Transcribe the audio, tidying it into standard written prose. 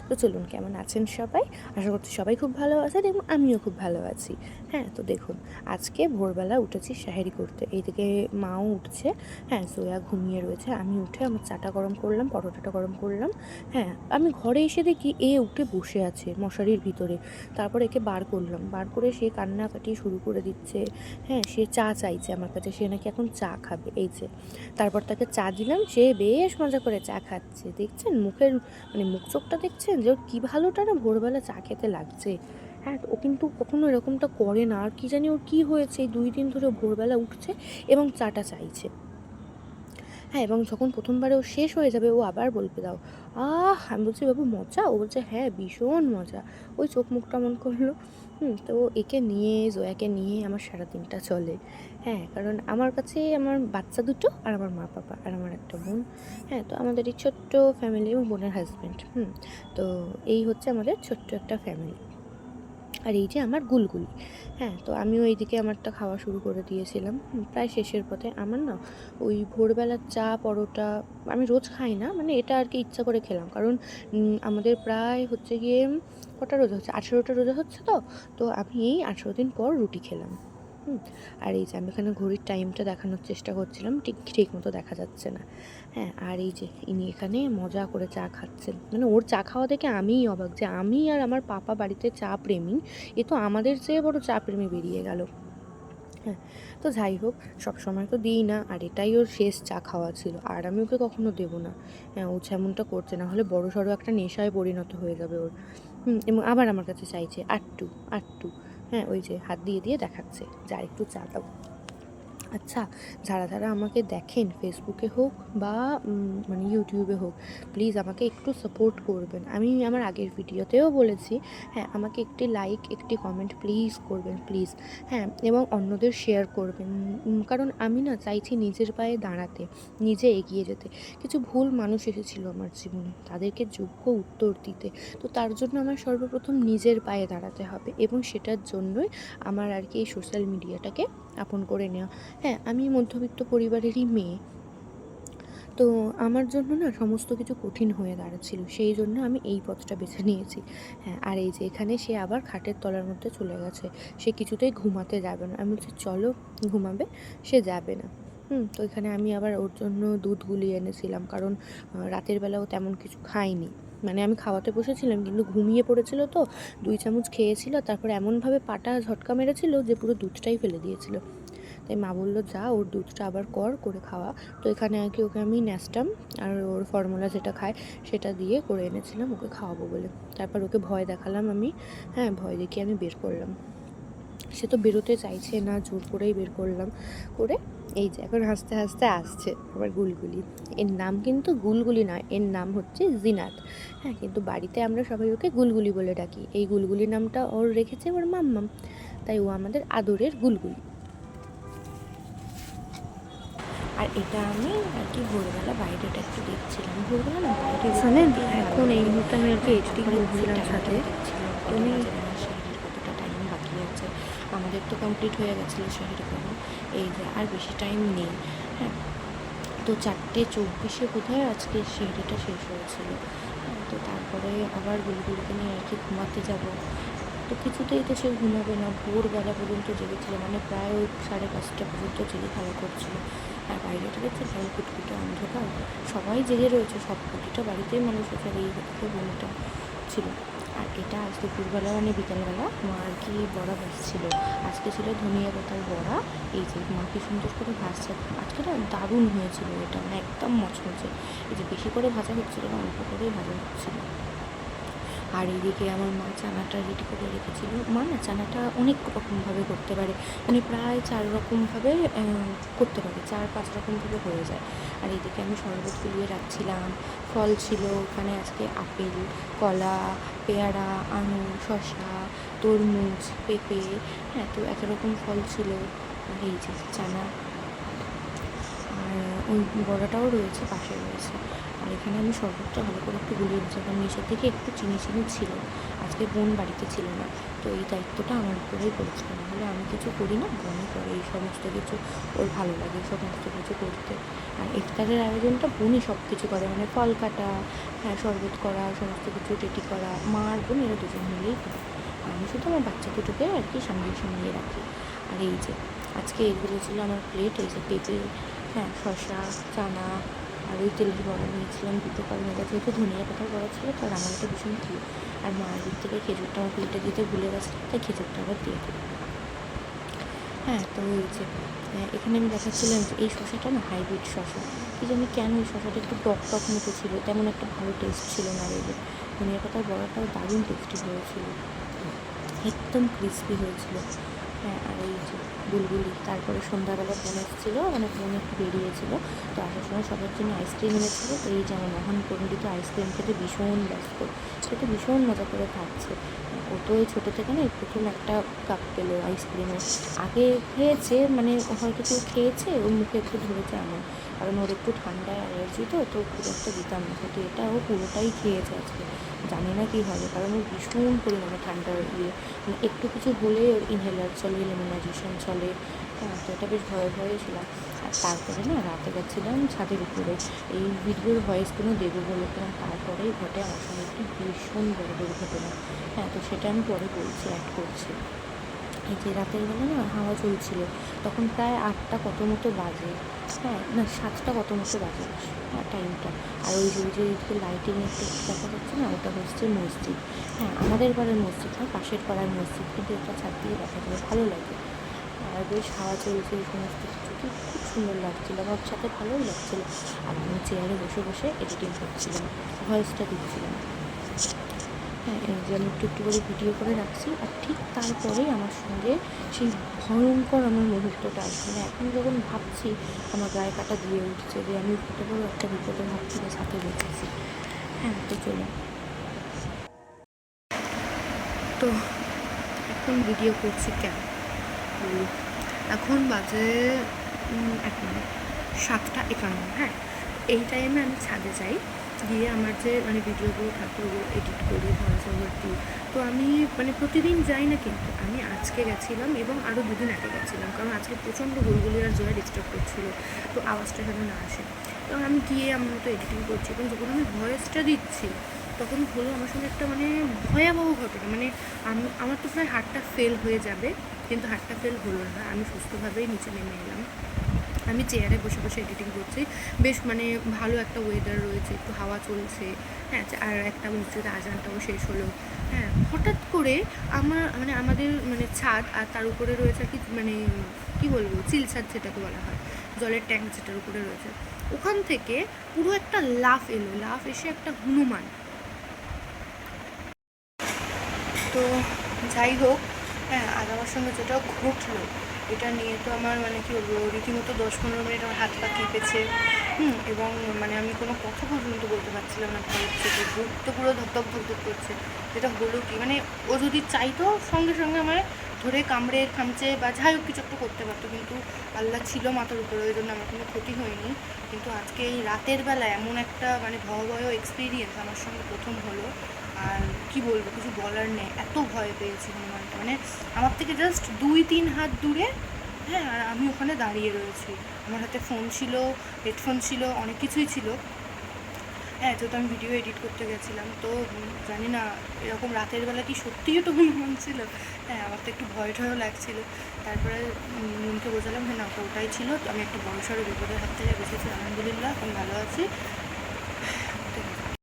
তো চলুন, কেমন আছেন সবাই? আশা করছি সবাই খুব ভালো আছেন এবং আমিও খুব ভালো আছি। হ্যাঁ, তো দেখুন, আজকে ভোরবেলা উঠেছি সেহারি করতে। এইদিকে মাও উঠছে। হ্যাঁ, জয়া ঘুমিয়ে রয়েছে। আমি উঠে আমার চাটা গরম করলাম, পরোটাটা গরম করলাম। হ্যাঁ, আমি ঘরে এসে দেখি এ উঠে বসে আছে মশারির ভিতরে। তারপর একে বার করলাম। বার করে সে কান্নাকাটি শুরু করে দিচ্ছে। হ্যাঁ, সে চা চাইছে আমার কাছে। সে নাকি এখন চা খাবে। এই যে। তারপর তাকে চা দিলাম। সে বেশ মজা করে চা খাচ্ছে। দেখছেন মুখের মুখ চোখটা দেখছেন যে ওর কী ভালোটা না ভোরবেলা চা খেতে লাগছে। হ্যাঁ, ও কিন্তু কখনো এরকমটা করে না। আর কি জানি ওর কী হয়েছে, এই ২ দিন ধরে ভোরবেলা উঠছে এবং চাটা চাইছে। হ্যাঁ, এবং যখন ১ম বারে ও শেষ হয়ে যাবে ও আবার বলবে দাও। আমি বলছি, বাবু মজা? ও বলছে হ্যাঁ, ভীষণ মজা। ওই চোখ মুখ কেমন করলো। তো একে নিয়ে, জয়াকে নিয়ে আমার সারাদিনটা চলে। হ্যাঁ, কারণ আমার কাছে আমার বাচ্চা দুটো আর আমার মা-বাবা আর আমার একটা বোন। হ্যাঁ, তো আমাদের এই ছোট্ট ফ্যামিলি এবং বোনের হাসব্যান্ড। তো এই হচ্ছে আমাদের ছোট্ট একটা ফ্যামিলি। আর এই যে আমার গুলগুলি। হ্যাঁ, তো আমিও এইদিকে আমারটা খাওয়া শুরু করে দিয়েছিলাম। প্রায় শেষের পথে। আমার না ওই ভোরবেলার চা, পরোটা আমি রোজ খাই না। মানে এটা আর কি ইচ্ছা করে খেলাম। কারণ আমাদের প্রায় হচ্ছে গিয়ে কটা রোজা হচ্ছে? 18টা রোজা হচ্ছে তো। তো আমি এই 18 দিন পর রুটি খেলাম। হুম। আর এই যে আমি এখানে ঘড়ির টাইমটা দেখানোর চেষ্টা করছিলাম। ঠিক মতো দেখা যাচ্ছে না। হ্যাঁ, আর এই যে ইনি এখানে মজা করে চা খাচ্ছেন। মানে ওর চা খাওয়া দেখে আমিই অবাক যে আমি আর আমার পাপা বাড়িতে চা প্রেমী। এ তো আমাদের চেয়ে বড় চা প্রেমী বেরিয়ে গেল। হ্যাঁ, তো যাই হোক, সবসময় তো দিই না। আর এটাই ওর শেষ চা খাওয়া ছিল। আর আমি ওকে কখনো দেবো না। হ্যাঁ, ও যেমনটা করছে, না হলে বড়সড় একটা নেশায় পরিণত হয়ে যাবে ওর। এবং আবার আমার কাছে চাইছে আট্টু, আট্টু। হ্যাঁ, ওই যে হাত দিয়ে দেখাচ্ছে যে আরেকটু চা দাও। আচ্ছা, যারা আমাকে দেখেন ফেসবুকে হোক বা ইউটিউবে হোক, প্লিজ আমাকে একটু সাপোর্ট করবেন। আমি আমার আগের ভিডিওতেও বলেছি, হ্যাঁ, আমাকে একটি লাইক, একটি কমেন্ট প্লিজ করবেন, প্লিজ। হ্যাঁ, এবং অন্যদের শেয়ার করবেন। কারণ আমি না চাইছি নিজের পায়ে দাঁড়াতে, নিজে এগিয়ে যেতে। কিছু ভুল মানুষ এসেছিল আমার জীবনে, তাদেরকে যোগ্য উত্তর দিতে। তো তার জন্য আমার সর্বপ্রথম নিজের পায়ে দাঁড়াতে হবে এবং সেটার জন্যই আমার আর কি এই সোশ্যাল মিডিয়াটাকে আপন করে নেওয়া। হ্যাঁ, আমি মধ্যবিত্ত পরিবারেরই মেয়ে। তো আমার জন্য না সমস্ত কিছু কঠিন হয়ে দাঁড়াচ্ছিল। সেই জন্য আমি এই পথটা বেছে নিয়েছি। হ্যাঁ, আর এই যে এখানে সে আবার খাটের তলার মধ্যে চলে গেছে। সে কিছুতেই ঘুমাতে যাবে না। আমি বলছি, "চলো ঘুমাবে।" সে যাবে না। তো এখানে আমি আবার ওর জন্য দুধ গুলিয়ে এনেছিলাম। কারণ রাতের বেলা ও তেমন কিছু খায়নি। মানে আমি খাওয়াতে বসেছিলাম কিন্তু ঘুমিয়ে পড়েছিল তো। ২ চামচ খেয়েছিল। তারপরে এমনভাবে পাটা ঝটকা মেরেছিল যে পুরো দুধটাই ফেলে দিয়েছিল। তাই মা বলল, যা ওর দুধটা আবার করে খাওয়া। তো এখানে আর কি ওকে আমি ন্যাস্টাম আর ওর ফর্মুলা যেটা খায় সেটা দিয়ে করে এনেছিলাম ওকে খাওয়াবো বলে। তারপর ওকে ভয় দেখালাম আমি। হ্যাঁ, ভয় দেখিয়ে আমি বের করলাম। সে তো বেরোতে চাইছে না, জোর করেই বের করলাম। করে এই যে এখন হাসতে হাসতে আসছে আমার গুলগুলি। এর নাম কিন্তু গুলগুলি নয়, এর নাম হচ্ছে জিনাত। হ্যাঁ, কিন্তু বাড়িতে আমরা সবাই ওকে গুলগুলি বলে ডাকি। এই গুলগুলি নামটা ওর রেখেছে ওর মাম্মাম। তাই ও আমাদের আদরের গুলগুলি। আর এটা আমি আর কি ভোরবেলা বাইরেটা একটু দেখছিলাম। ভোরবেলা না বাইরে শোনেন, এখন এই মুহূর্তে আমি আর কি এডিটিং করছিলাম ছাদে। তুমি শহরের কতটা টাইম বাকি আছে? আমাদের তো কমপ্লিট হয়ে গেছিলো শহরে করা। এই যে আর বেশি টাইম নেই। হ্যাঁ, তো 4:24 বোধহয় আজকে সেহরিটা শেষ হয়েছিল। হ্যাঁ, তো তারপরে আবার গুলগুলিকে নিয়ে আর কি ঘুমাতে যাব। তো কিছুতেই তো সে ঘুমাবে না। ভোরবেলা পর্যন্ত জেগেছিল, মানে প্রায় ওই 5:30 পর্যন্ত জেগে খেলা করছিল। আর বাইরেটা দেখছে জল কুটকুটে অন্ধকার, সবাই জেগে রয়েছে, সব প্রতিটা বাড়িতেই মানুষ আছে। আর এই দিকে বোনটা ছিল। আর এটা আজ দুপুরবেলা মানে বিকালবেলা মা আর কি বড়া ভাজছিল। আজকে ছিল ধনিয়া পাতার বড়া। এই যে মা কি সুন্দর করে ভাজছে। আজকে না দারুণ হয়েছিল এটা, মানে একদম মচমচে। এই যে বেশি করে ভাজা হচ্ছিল না, অল্প করেই ভাজা হচ্ছিল। আর এইদিকে আমার মা চানাটা রেডি করে রেখেছিল। মা না চানাটা অনেক রকমভাবে করতে পারে, মানে প্রায় 4 রকমভাবে করতে পারে, 4-5 রকমভাবে হয়ে যায়। আর এইদিকে আমি শরবত গুলিয়ে রাখছিলাম। ফল ছিল ওখানে আজকে আপেল, কলা, পেয়ারা, আঙুর, শসা, তরমুজ, পেঁপে। হ্যাঁ, তো এক রকম ফল ছিল। আর এই যে চানা, আর ওই বড়াটাও রয়েছে, পাশে রয়েছে। আর এখানে আমি শরবতটা ভালো করে একটু গুলিয়ে নিচ্ছি, কারণ নিচের থেকে একটু চিনি চিনি ছিল, আজকে বোন বাড়িতে ছিল না, তো এই দায়িত্বটা আমার উপরেই পড়েছিল। নাহলে আমি কিছু করি না, বোনই করে এই সমস্ত কিছু, ওর ভালো লাগে সমস্ত কিছু করতে। আর ইফতারের আয়োজনটা বোনই সব কিছু করে, মানে ফল কাটা, হ্যাঁ শরবত করা, সমস্ত কিছু রেডি করা, মা আর বোন এরা দুজন মিলেই করে। আমি শুধু আমার বাচ্চা দুটোকে আর কি সামলিয়ে রাখি। আর এই যে আজকে এগুলো ছিল আমার প্লেট, এই যে পেঁপে, হ্যাঁ শসা, চানা, আর ওই তেলের বড়া নিয়েছিলাম দুটো, কারণ এটা যেহেতু ধনিয়া পাতার বড়া ছিল তো আমার এটা ভীষণ প্রিয়। আর মায়ের দিক থেকে খেজুরটা আমার প্লেটে দিতে ভুলে গেছে, তাই খেজুরটা আবার দিয়ে দিই। হ্যাঁ তো এই যে এখানে আমি দেখাচ্ছিলাম যে এই শসাটা না হাইব্রিড শসা, কি জানি কেন এই শসাটা একটু টক টক মতো ছিল, তেমন একটা ভালো টেস্ট ছিল না। এই যে ধনিয়া পাতার বড়াটাও দারুণ টেস্টি হয়েছিল, একদম ক্রিস্পি হয়েছিল। হ্যাঁ আর এই যে বুলবুলি, তারপরে সন্ধ্যাবেলা বোন এসেছিলো, মানে বোন একটু বেরিয়েছিলো, তো আসার সময় সবার জন্য আইসক্রিম এনেছিলো। তো এই যেমন মহান পণ্ডিত আইসক্রিম খেতে ভীষণ ব্যস্ত, সে তো ভীষণ মজা করে খাচ্ছে। ও তো ওই ছোটো থেকে না এই প্রথম একটা কাপ পেলো আইসক্রিমের, আগে খেয়েছে মানে হয়তো কেউ খেয়েছে ওর মুখে একটু ধরেছে এমন, কারণ ওর একটু ঠান্ডায় অ্যালার্জি, তো খুব একটা দিতাম না, কিন্তু এটা ও পুরোটাই খেয়েছে আজকে। জানি না কী হবে, কারণ ওর ভীষণ পরিমাণে ঠান্ডার মানে একটু কিছু হলে ওর ইনহেলার চলে, ইমিউনাইজেশন চলে, হ্যাঁ তো এটা বেশ ভয়ে ভয়ে ছিলাম। আর তারপরে না রাতে গেছিলাম ছাদের উপরে, এই ভিডিওর ভয়েসগুলো দেবো বলেছিলাম, তারপরেই ঘটে আমার সঙ্গে একটি ভীষণ বড় দুর্ঘটনা। হ্যাঁ তো সেটা আমি পরে বলছি, অ্যাড করছি। এই যে রাতের বেলা না হাওয়া চলছিল, তখন প্রায় 8টা কত মতো বাজে, হ্যাঁ না 7টা কত মতো বাজে, হ্যাঁ টাইমটা। আর ওই যে এদিকে লাইটিং একটু দেখা যাচ্ছে না, ওটা হচ্ছে মসজিদ। হ্যাঁ আমাদের পাড়ার মসজিদ না, পাশের পাড়ার মসজিদ, কিন্তু এটা ছাদ দিয়ে দেখা যায়, ভালো লাগে। আর বেশ হাওয়া চলছে, এই সমস্ত কিছু কি খুব সুন্দর লাগছিলো, আমার সাথে ভালোই লাগছিলো। আর আমি চেয়ারে বসে বসে এডিটিং করছিলাম, ভয়েসটা দিচ্ছিলাম। হ্যাঁ এই যে আমি একটু একটু করে ভিডিও করে রাখছি, আর ঠিক তারপরেই আমার সঙ্গে সেই ভয়ঙ্কর আমার মুহূর্তটা আসবে। মানে এখন যখন ভাবছি আমার গায়ে কাটা দিয়ে উঠছে যে আমি কত বড় একটা বিপদের হাত থেকে সাথে বেঁচেছি। হ্যাঁ তো চলো, তো এখন ভিডিও করছি কেন বলি, এখন বাজে এক মিনিট 7টা 51। হ্যাঁ এই টাইমে আমি ছাদে যাই, গিয়ে আমার যে মানে ভিডিওগুলো থাকে ওগুলো এডিট করি, ভয়েস ওভার দিই। তো আমি মানে প্রতিদিন যাই না, কিন্তু আমি আজকে গেছিলাম এবং আরও দুদিন আগে গেছিলাম, কারণ আজকে প্রচণ্ড গুলগুলি আর জয় ডিস্টার্ব করছিলো, তো আওয়াজটা যেন না আসে। তো আমি গিয়ে আমার মতো এডিটিং করছি, এবং যখন আমি ভয়েসটা দিচ্ছি তখন হলো আমার সঙ্গে একটা মানে ভয়াবহ ঘটনা। মানে আমার তো প্রায় হার্টটা ফেল হয়ে যাবে, কিন্তু হার্টটা ফেল হলো না, আমি সুস্থভাবেই নিচে নেমে এলাম। আমি চেয়ারে বসে বসে এডিটিং করছি, বেশ মানে ভালো একটা ওয়েদার রয়েছে, একটু হাওয়া চলছে, হ্যাঁ আর একটা মসজিদে আজানটাও শেষ হলো। হ্যাঁ হঠাৎ করে মানে আমাদের মানে ছাদ, আর তার উপরে রয়েছে আর কি মানে কী বলবো চিল ছাদ যেটাকে বলা হয়, জলের ট্যাঙ্ক যেটার উপরে রয়েছে, ওখান থেকে পুরো একটা লাফ এলো, লাফ এসে একটা হনুমান। তো যাই হোক, হ্যাঁ আর আমার সঙ্গে যেটা ঘটলো এটা নিয়ে তো আমার মানে কী বলবো রীতিমতো 10-15 মিনিট আমার হাত পা কেঁপেছে, এবং মানে আমি কোনো কথা পর্যন্ত বলতে পারছিলাম না, ভয় থেকে বুক তো পুরো ধকধক ধকধক করছে। যেটা হলো কি মানে ও যদি চাইতো সঙ্গে সঙ্গে আমার ধরে কামড়ে খামচে বা যাই হোক কিছু একটা করতে পারতো, কিন্তু আল্লাহ ছিল মাথার উপরে, ওই জন্য আমার কোনো ক্ষতি হয়নি। কিন্তু আজকে এই রাতের বেলা এমন একটা মানে ভয়াবহ এক্সপিরিয়েন্স আমার সঙ্গে প্রথম হলো, আর কি বলবো কিছু বলার নেই, এত ভয় পেয়েছি হনুমানটা, মানে আমার থেকে জাস্ট 2-3 হাত দূরে। হ্যাঁ আর আমি ওখানে দাঁড়িয়ে রয়েছি, আমার হাতে ফোন ছিল, হেডফোন ছিল, অনেক কিছুই ছিল। হ্যাঁ যেহেতু আমি ভিডিও এডিট করতে গেছিলাম, তো জানি না এরকম রাতের বেলা কি সত্যিই তো হনুমান ছিল। হ্যাঁ আমার তো একটু ভয় ঠয়ও লাগছিলো। তারপরে মনকে বোঝালাম হ্যাঁ না ওটাই ছিল, তো আমি একটা বড়সড় বিপদের হাত থেকে বেঁচেছি, আলহামদুলিল্লাহ এখন ভালো আছি।